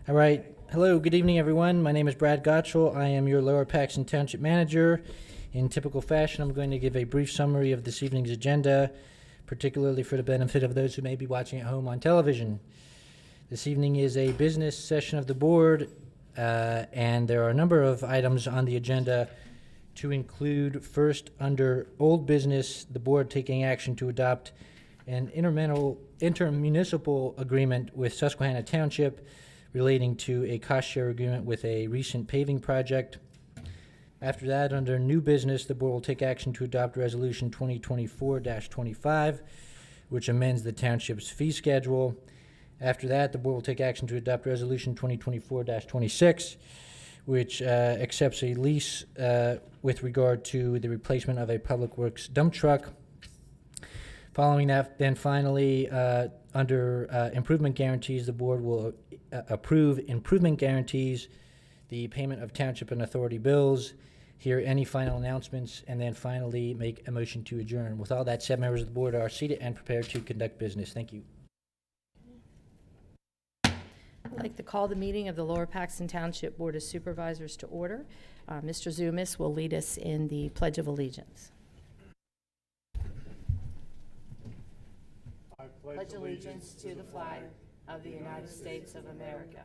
All right. Hello, good evening, everyone. My name is Brad Gottschall. I am your Lower Paxton Township Manager. In typical fashion, I'm going to give a brief summary of this evening's agenda, particularly for the benefit of those who may be watching at home on television. This evening is a business session of the board, and there are a number of items on the agenda to include. First, under old business, the board taking action to adopt an intermunicipal agreement with Susquehanna Township relating to a cost-share agreement with a recent paving project. After that, under new business, the board will take action to adopt Resolution 2024-25, which amends the township's fee schedule. After that, the board will take action to adopt Resolution 2024-26, which accepts a lease with regard to the replacement of a public works dump truck. Following that, then finally, under improvement guarantees, the board will approve improvement guarantees, the payment of township and authority bills, hear any final announcements, and then finally make a motion to adjourn. With all that said, members of the board are seated and prepared to conduct business. Thank you. I'd like to call the meeting of the Lower Paxton Township Board of Supervisors to order. Mr. Zumis will lead us in the Pledge of Allegiance. I pledge allegiance to the flag of the United States of America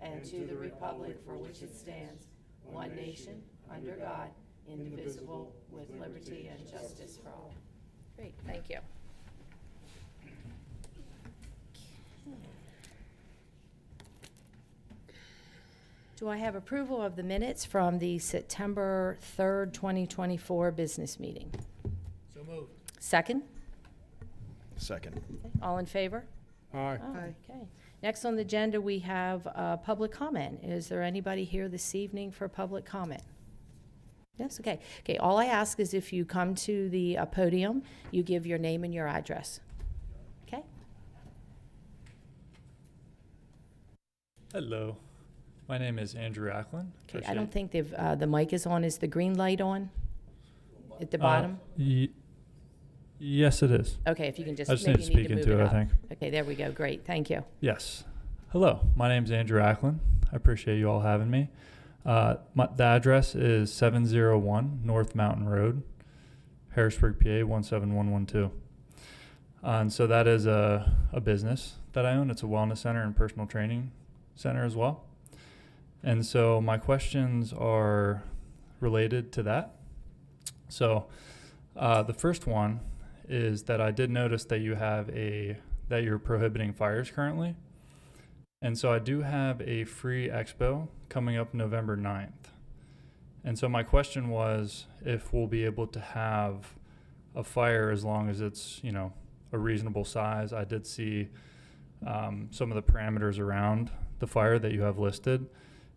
and to the republic for which it stands, one nation, under God, indivisible, with liberty and justice for all. Great, thank you. Do I have approval of the minutes from the September 3rd, 2024 business meeting? So moved. Second? Second. All in favor? Aye. Okay. Next on the agenda, we have public comment. Is there anybody here this evening for public comment? Yes, okay. Okay, all I ask is if you come to the podium, you give your name and your address. Okay? Hello, my name is Andrew Acklin. Okay, I don't think the mic is on. Is the green light on at the bottom? Yes, it is. Okay, if you can just I just maybe need to you need speak to move into it it, I up. think. Okay, there we go. Great, thank you. Yes. Hello, my name is Andrew Acklin. I appreciate you all having me. The address is 701 North Mountain Road, Harrisburg, PA 17112. And so that is a business that I own. It's a wellness center and personal training center as well. And so my questions are related to that. So the first one is that I did notice that you have that you're prohibiting fires currently. And so I do have a free expo coming up November 9th. And so my question was if we'll be able to have a fire as long as it's, a reasonable size. I did see some of the parameters around the fire that you have listed.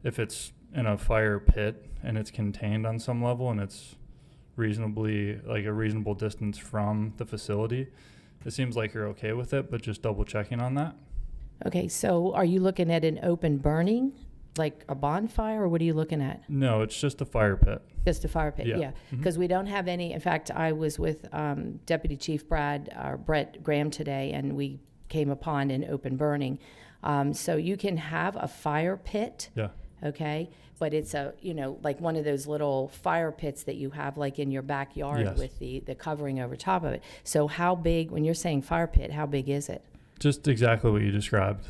If it's in a fire pit and it's contained on some level and it's reasonably, like a reasonable distance from the facility, it seems like you're okay with it, but just double checking on that. Okay, so are you looking at an open burning, like a bonfire, or what are you looking at? No, it's just a fire pit. Just a fire pit, Yeah. yeah. Because we don't have any, in fact, I was with Deputy Chief Brett Graham today, and we came upon an open burning. So you can have a fire pit. Yeah. Okay, but it's like one of those little fire pits that you have like in your backyard. Yes. With the covering over top of it. So how big, when you're saying fire pit, how big is it? Just exactly what you described.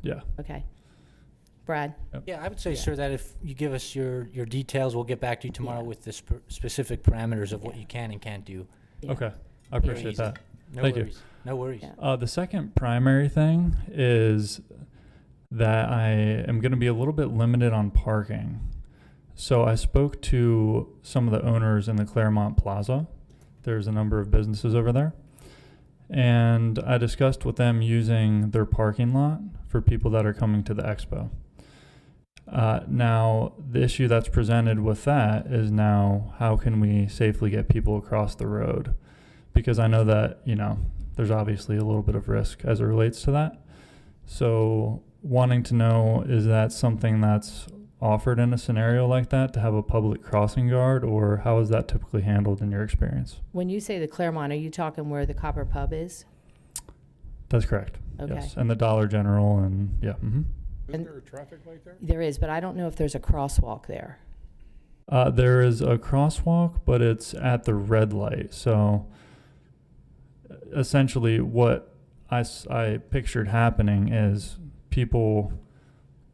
Yeah. Okay. Brad? Yeah, I would say, Yeah. sir, that if you give us your details, we'll get back to you tomorrow Yeah. with the specific parameters of what Yeah. you can and can't do. Yeah. Okay. I appreciate Easy. that. No Thank you. worries. No worries. Yeah. The second primary thing is that I am going to be a little bit limited on parking. So I spoke to some of the owners in the Claremont Plaza. There's a number of businesses over there. And I discussed with them using their parking lot for people that are coming to the expo. Now, the issue that's presented with that is now how can we safely get people across the road? Because I know that, there's obviously a little bit of risk as it relates to that. So wanting to know, is that something that's offered in a scenario like that, to have a public crossing guard, or how is that typically handled in your experience? When you say the Claremont, are you talking where the Copper Pub is? That's correct. Okay. Yes. And the Dollar General and yeah. And- there a traffic light there? There is, but I don't know if there's a crosswalk there. There is a crosswalk, but it's at the red light. So essentially what I pictured happening is people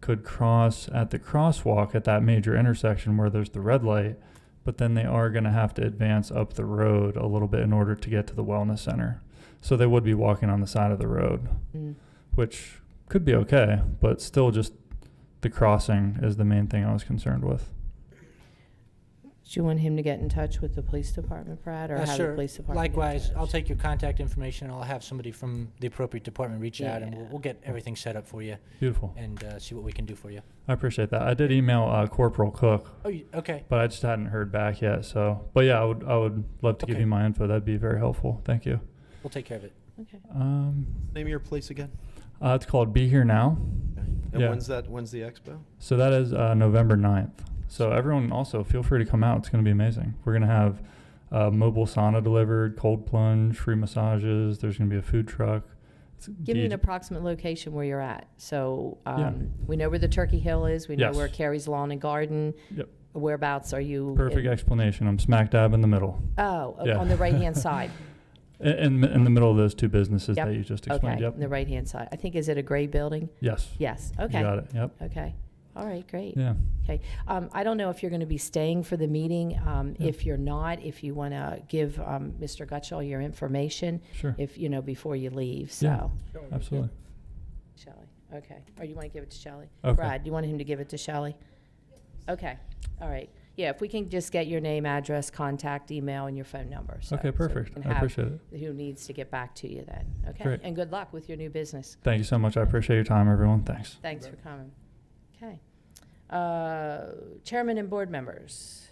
could cross at the crosswalk at that major intersection where there's the red light, but then they are going to have to advance up the road a little bit in order to get to the wellness center. So they would be walking on the side of the road, which could be okay, but still just the crossing is the main thing I was concerned with. Do you want him to get in touch with the police department, Brad, or have the Sure. police department? get in Likewise, I'll touch? take your contact information, and I'll have somebody from the appropriate department reach out, and Yeah. we'll get everything set up for you Beautiful. and see what we can do for you. I appreciate that. I did email Corporal Cook, Oh, okay. but I just hadn't heard back yet. So, but yeah, I would love to give Okay. you my info. That'd be very helpful. Thank you. We'll take care of it. Okay. Name of your place again? It's called Be Here Now. Okay. And Yeah. when's the expo? So that is November 9th. So everyone also feel free to come out. It's going to be amazing. We're going to have mobile sauna delivered, cold plunge, free massages. There's going to be a food truck. Give me an approximate location where you're at. So Yeah. we know where the Turkey Hill is. We know Yes. where Carrie's Lawn and Garden. Yep. Whereabouts are you? Perfect explanation. I'm smack dab in the middle. Yeah. Yeah. On the right-hand side. In the middle of those two businesses Yep. that you just explained. Okay, Yep. on the right-hand side. I think, is it a gray building? Yes. Yes. You Okay. got it. Yep. Okay. All right, great. Yeah. Okay. I don't know if you're going to be staying for the meeting. If you're not, if you want to give Mr. Gutschall your information, Sure. if, before you leave, Yeah. so. Absolutely. Shelley, okay. Or you want to give it to Shelley? Okay. Brad, you want him to give it to Shelley? Okay, all right. Yeah, if we can just get your name, address, contact, email, and your phone number. So Okay. we Perfect. can I have appreciate it. who needs to get back to you then, okay? Great. And good luck with your new business. Thank you so much. I appreciate your time, everyone. Thanks. Thanks for coming. Okay. Chairman and board members.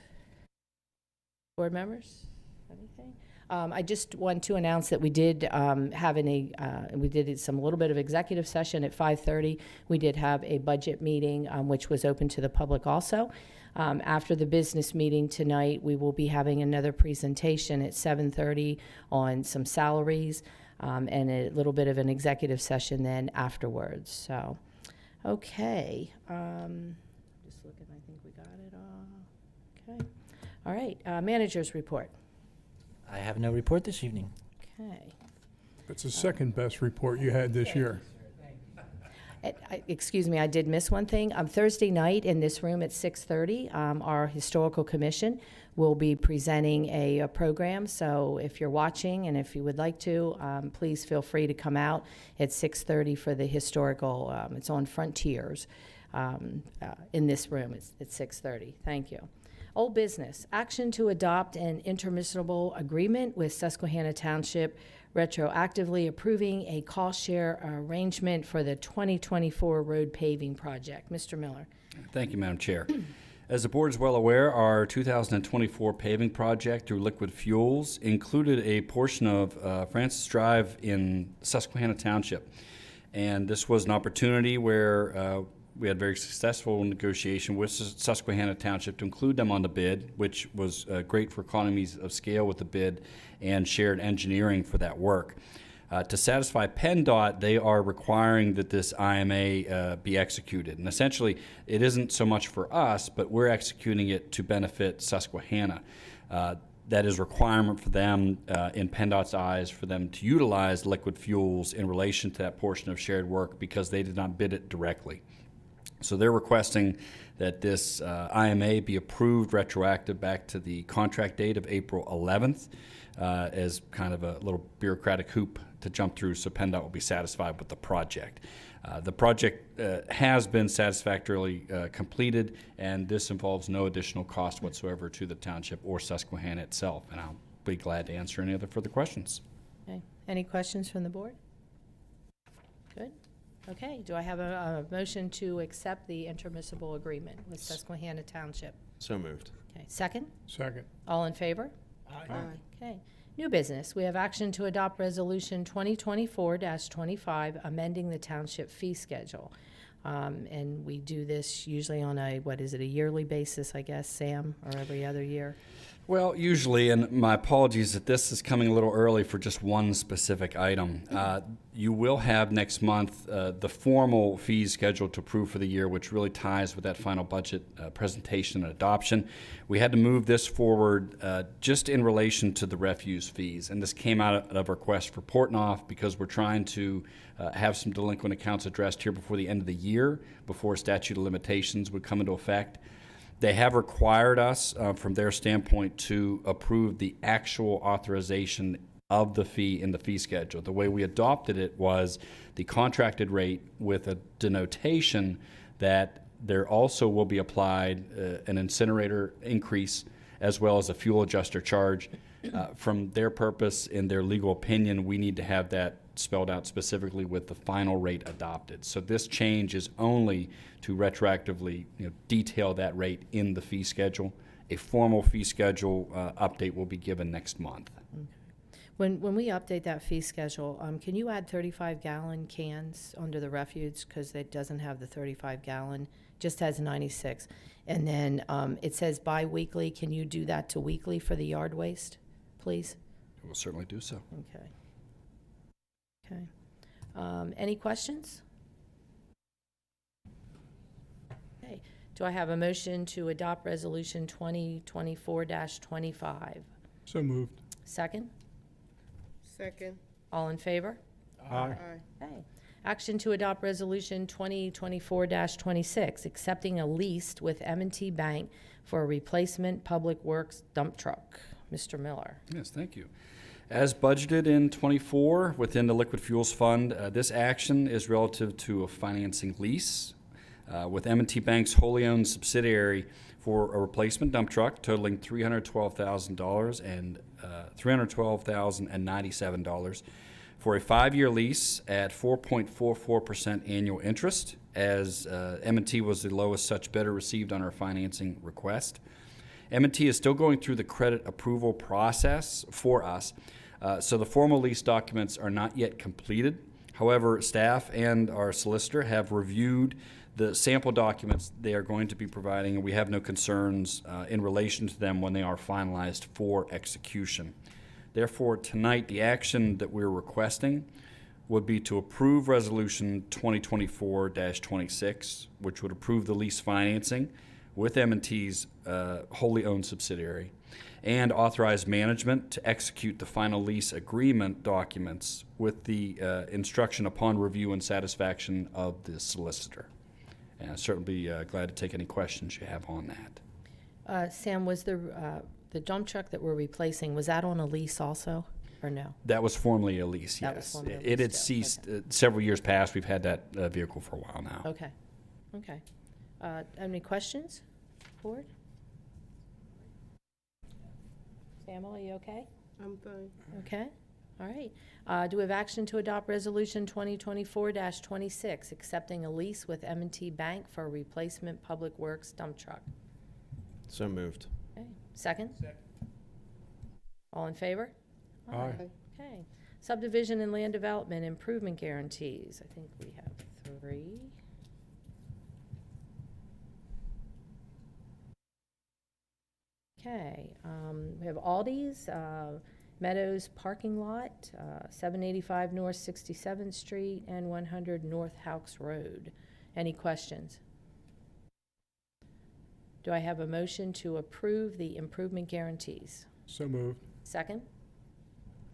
Board members, anything? I just want to announce that we did we did some little bit of executive session at 5:30. We did have a budget meeting, which was open to the public also. After the business meeting tonight, we will be having another presentation at 7:30 on some salaries, and a little bit of an executive session then afterwards. So, okay. Just looking, I think we got it all. Okay. All right, manager's report. I have no report this evening. Okay. It's the second best report you had this year. Excuse me, I did miss one thing. Thursday night in this room at 6:30, our Historical Commission will be presenting a program. So if you're watching and if you would like to, please feel free to come out at 6:30 for the historical. It's on Frontiers in this room. It's at 6:30. Thank you. Old business, action to adopt an intermunicipal agreement with Susquehanna Township, retroactively approving a cost share arrangement for the 2024 road paving project. Mr. Miller. Thank you, Madam Chair. As the board is well aware, our 2024 paving project through Liquid Fuels included a portion of Francis Drive in Susquehanna Township. And this was an opportunity where we had very successful negotiation with Susquehanna Township to include them on the bid, which was great for economies of scale with the bid and shared engineering for that work. To satisfy PennDOT, they are requiring that this IMA be executed. And essentially, it isn't so much for us, but we're executing it to benefit Susquehanna. That is a requirement for them, in PennDOT's eyes, for them to utilize Liquid Fuels in relation to that portion of shared work because they did not bid it directly. So they're requesting that this IMA be approved retroactive back to the contract date of April 11th as kind of a little bureaucratic hoop to jump through so PennDOT will be satisfied with the project. The project has been satisfactorily completed, and this involves no additional cost whatsoever to the township or Susquehanna itself. And I'll be glad to answer any other further questions. Okay. Any questions from the board? Good. Okay. Do I have a motion to accept the intermunicipal agreement with Susquehanna Township? So moved. Okay. Second? Second. All in favor? Aye. Okay. New business. We have action to adopt Resolution 2024-25, amending the township fee schedule. And we do this usually on a yearly basis, I guess, Sam, or every other year? Well, usually, and my apologies that this is coming a little early for just one specific item. You will have next month the formal fees scheduled to approve for the year, which really ties with that final budget presentation and adoption. We had to move this forward just in relation to the refuse fees, and this came out of a request for Portnoy because we're trying to have some delinquent accounts addressed here before the end of the year, before statute of limitations would come into effect. They have required us, from their standpoint, to approve the actual authorization of the fee in the fee schedule. The way we adopted it was the contracted rate with a denotation that there also will be applied an incinerator increase as well as a fuel adjuster charge. From their purpose, in their legal opinion, we need to have that spelled out specifically with the final rate adopted. So this change is only to retroactively detail that rate in the fee schedule. A formal fee schedule update will be given next month. When we update that fee schedule, can you add 35-gallon cans under the refuse, because it doesn't have the 35-gallon, just has 96. And then it says bi-weekly. Can you do that to weekly for the yard waste, please? We'll certainly do so. Okay. Okay. Any questions? Okay. Do I have a motion to adopt Resolution 2024-25? So moved. Second? Second. All in favor? Aye. Okay. Action to adopt Resolution 2024-26, accepting a lease with M&T Bank for a replacement public works dump truck. Mr. Miller. Yes, thank you. As budgeted in '24 within the Liquid Fuels Fund, this action is relative to a financing lease with M&T Bank's wholly owned subsidiary for a replacement dump truck totaling $312,000 and $312,097 for a 5-year lease at 4.44% annual interest, as M&T was the lowest such bidder received on our financing request. M&T is still going through the credit approval process for us, so the formal lease documents are not yet completed. However, staff and our solicitor have reviewed the sample documents they are going to be providing, and we have no concerns in relation to them when they are finalized for execution. Therefore, tonight, the action that we're requesting would be to approve Resolution 2024-26, which would approve the lease financing with M&T's wholly owned subsidiary, and authorize management to execute the final lease agreement documents with the instruction upon review and satisfaction of the solicitor. And I'd certainly be glad to take any questions you have on that. Sam, was the dump truck that we're replacing, was that on a lease also, or no? That was formerly a lease, That was yes. formerly a It had lease, ceased several years past. We've had that vehicle for a while now. Okay. Okay. Any questions, board? Sam, are you okay? I'm fine. Okay, all right. Do we have action to adopt Resolution 2024-26, accepting a lease with M&T Bank for a replacement public works dump truck? So moved. Okay, second? All in favor? Aye. Okay. Subdivision and land development improvement guarantees. I think we have 3. Okay, we have Aldi's, Meadows parking lot, 785 North 67th Street, and 100 North Hawks Road. Any questions? Do I have a motion to approve the improvement guarantees? So moved. Second?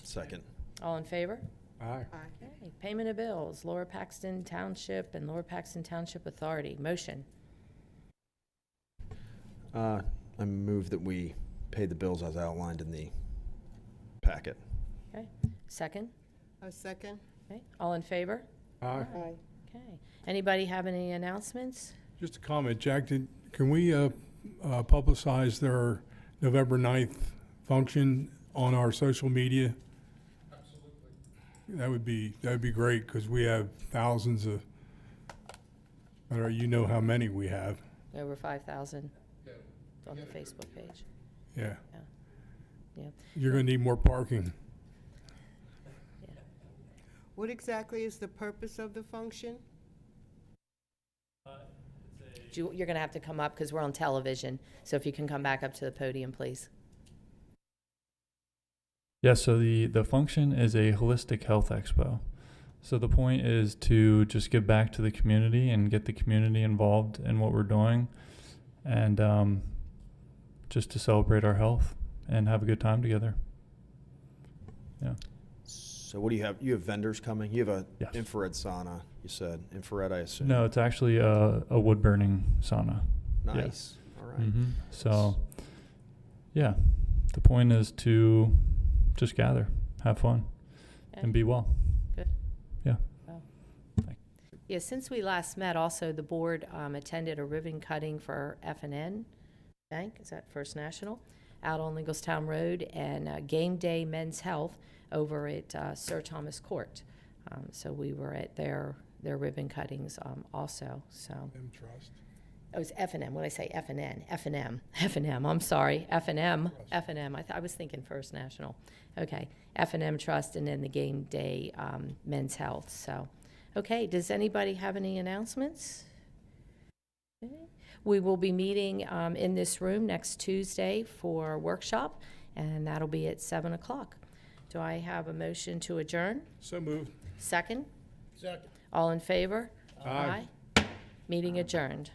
Second. All in favor? Aye. Okay, payment of bills, Lower Paxton Township and Lower Paxton Township Authority. Motion. I move that we pay the bills as outlined in the packet. Okay, second? A second. Okay, all in favor? Aye. Aye. Okay. Anybody have any announcements? Just a comment, Jack, can we publicize their November 9th function on our social media? Absolutely. That would be great, because we have thousands of, I don't know, you know how many we have. Over 5,000 on the Facebook page. Yeah. Yeah. You're going to need more parking. What exactly is the purpose of the function? You're going to have to come up because we're on television. So if you can come back up to the podium, please. Yeah, so the function is a holistic health expo. So the point is to just give back to the community and get the community involved in what we're doing, and just to celebrate our health and have a good time together. Yeah. So what do you have? You have vendors coming? You have a Yes. infrared sauna, you said. Infrared, I assume. No, it's actually a wood burning sauna. Nice. All right. So, yeah, the point is to just gather, have fun, and be well. Good. Yeah. Well. Yeah, since we last met, also the board attended a ribbon cutting for F&N Bank, is that First National, out on Legalstown Road, and Game Day Men's Health over at Sir Thomas Court. So we were at their ribbon cuttings also, so. Trust. Oh, it's F&M. What did I say? F&N. F&M. I'm sorry. F&M. I was thinking First National. Okay. F&M Trust, and then the Game Day Men's Health. So, okay. Does anybody have any announcements? Okay. We will be meeting in this room next Tuesday for a workshop, and that'll be at 7 o'clock. Do I have a motion to adjourn? So moved. Second? Second. All in favor? Aye. Meeting adjourned.